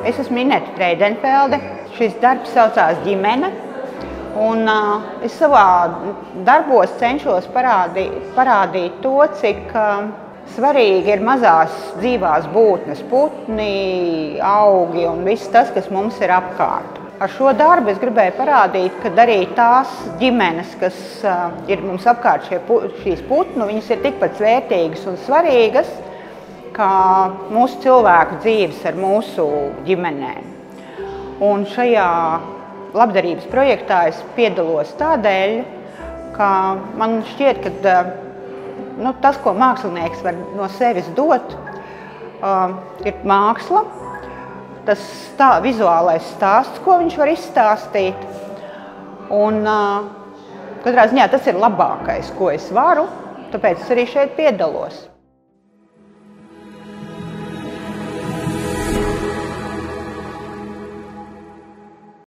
Es esmu Inete Freidenfelde. Šis darbs saucās Ģimene. Un es savā darbos cenšos parādīt to, cik svarīgi ir mazās dzīvās būtnes, putni, augi un viss tas, kas mums ir apkārt. Ar šo darbu es gribēju parādīt, ka arī tās ģimenes, kas ir mums apkārt šīs putnu, viņas ir tikpat vērtīgas un svarīgas, kā mūsu cilvēku dzīves ar mūsu ģimenēm. Un šajā labdarības projektā es piedalos tādēļ, ka man šķiet, ka tas, ko mākslinieks var no sevis dot, ir māksla, tas vizuālais stāsts, ko viņš var izstāstīt. Un katrā ziņā tas ir labākais, ko es varu, tāpēc es arī šeit piedalos.